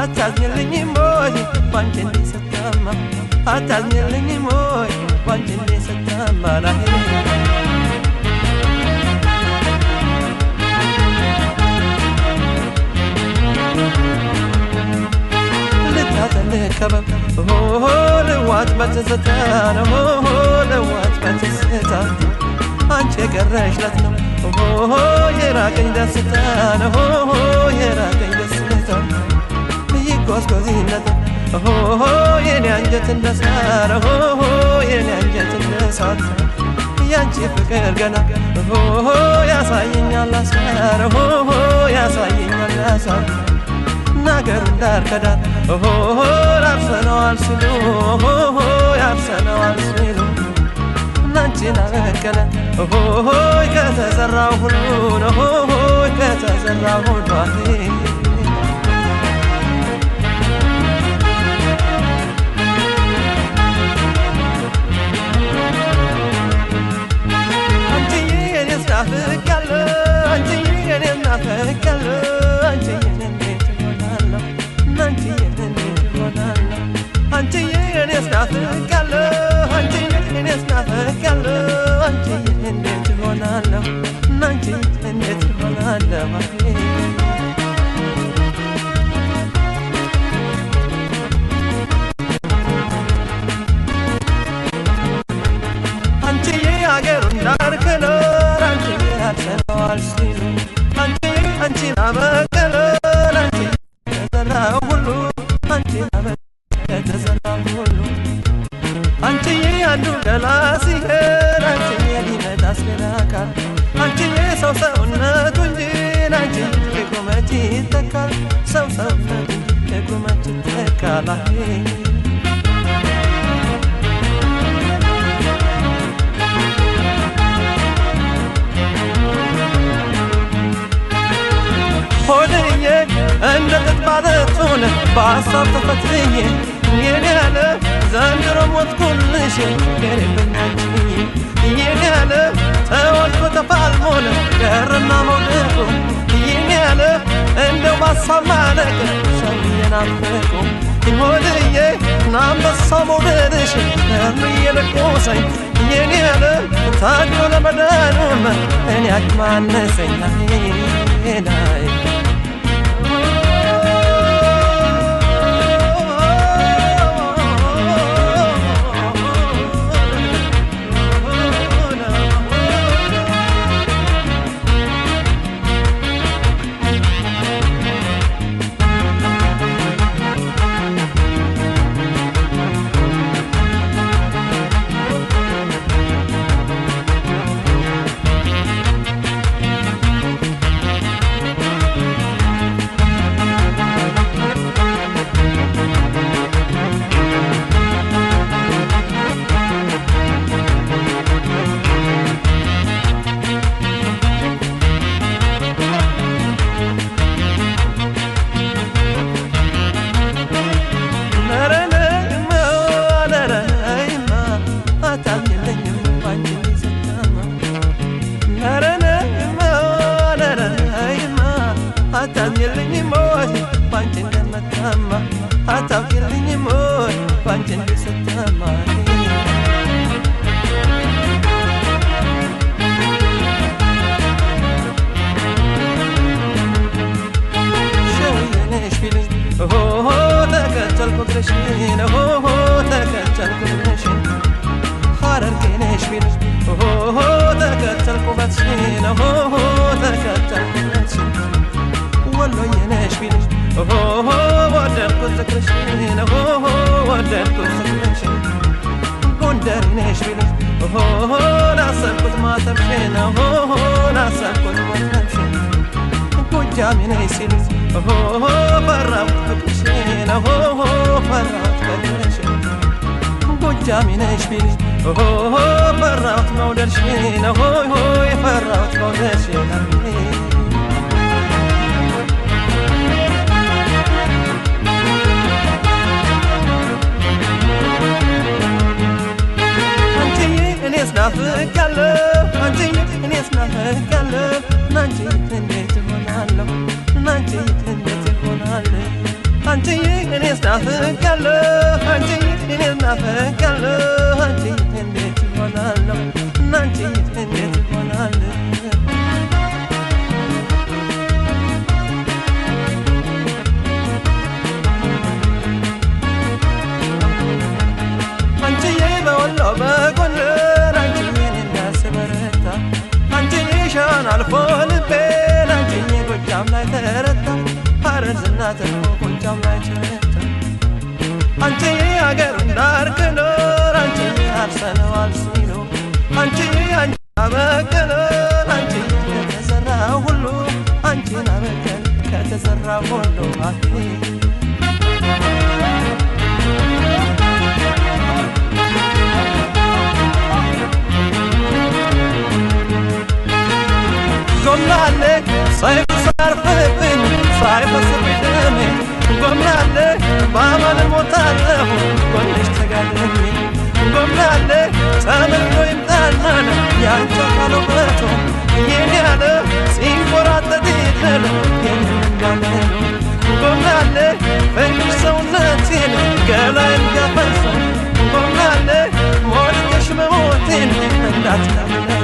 አታዝኝልኝ ሞይ ባንቺ እንዲሰታማ አታዝኝልኝ ሞይ ባንቺ እንዲሰታማ ላይ ልታተልከበ ልዋት በትዝታ ልዋት በትዝታ አንቺ የቀረሽለት ነው የራቀኝ ደስታ ነው የራቀኝ ደስታ ይጓዝጓዝነት የኔ አንጀት እንደሳረ የኔ አንጀት እንደሳት ያንቺ ፍቅር ገና ያሳየኛል አሳረ ያሳየኛል አሳር ነገር እንዳርከዳት ያርሰነዋል ሲሉ ያርሰነዋል ሲሉ ናንቺና በቀለ ከተዘራው ሁሉ ነው ከተዘራው ሁሉ አንቺዬ የኔ ናፍቄያለሁ አንቺዬ የኔ ናፍቄያለሁ አንቺዬ እንዴት እሆናለሁ አንቺዬ እንዴት እሆናለሁ አንቺዬ የኔ ናፍቄያለሁ አንቺዬ የኔ ናፍቄያለሁ አንቺዬ እንዴት እሆናለሁ አንቺዬ እንዴት እሆናለሁ አንቺዬ አገሩን ዳርከለው አንቺዬ ያርሰነዋል ሲሉ አንቺዬ አንቺን አበቀለ አንቺዬ ተዘራው ሁሉ አንቺን አበቀለ ተዘራው ሁሉ አንቺዬ አንዱ ገላ ሲሄድ አንቺዬ ሊመጣስ ሌላ አካል አንቺዬ ሰው ሰውነቱ እንጂ አንቺዬ ቁመት ይተካል ሰው ሰውነቱ እንጂ ቁመት ይተካል ሆድዬ እንደ ጥጥባረቱን በሀሳብ ተፈትኜ የኔ ያለ ዘንድሮ ሞትኩልሽ የኔብኝ አንቺዬ የኔ ያለ ተወልዶ ተፋልሞን ቀረና መውደቁ የኔ ያለ እንደው በሀሳብ ማለቅ ሰው እየናፈቁ ሆድዬ ናንበሳው መውደድሽ እርም እየለቆሰኝ የኔ ያለ ታድሮ ለመዳኑም እኔ አቅም አነሰኝ ላይ አታዝኝልኝ ሞይ ባንቺ እንደመታማ አታውቂልኝ ሞይ ባንቺ እንደሰታማ ሸውየነሽ ቢልኝ ተከተልኩብሽ ተከተልኩብሽ ሐረርጌነሽ ቢልኝ ተከተልኩበትሽ ተከተልኩበትሽ ወሎየነሽ ቢልሽ ወደድኩት ፍቅርሽን ወደድኩት ፍቅርሽን ጎንደሬነሽ ቢልሽ ናሰብኩት ማተብሽን ናሰብኩት ማተብሽን ጎጃሜነሽ ሲልሽ ፈራሁት ፍቅርሽን ፈራሁት ፍቅርሽን ጎጃሜነሽ ቢልሽ ፈራሁት መውደድሽን ፈራሁት መውደድሽን እኔስ ናፍቄያለሁ አንቺዬ እኔስ ናፍቄያለሁ አንቺዬ እንዴት እሆናለሁ አንቺዬ እንዴት እሆናለሁ አንቺዬ ደጋም ላይ ቸርታ አንቺ አገር እንዳርክኖር አንቺ አርሰነዋል ሲሉ አንቺ አበቀለ አንቺ ከተዘራ ሁሉ አንቺን አበቀለ ከተዘራ ሁሉ አቲ ጎምናለ ሳይፍ ሳርፈብኝ ሳይፈስብኝ ደሜ ጎምናለ ባማን ሞታለሁ ጎንሽ ተጋደሜ ጎምናለ ተመልቶ ይምጣናነ ያንቺ ካለበቶ የኔ ያለ ሲንቆራጠጥ ይጥል የኔንዳለ ጎምናለ ፈንጅ ሰውነቴን ገላይን ያፈርሰው ጎምናለ ሞልተሽ መሞቴን እንዳትናለ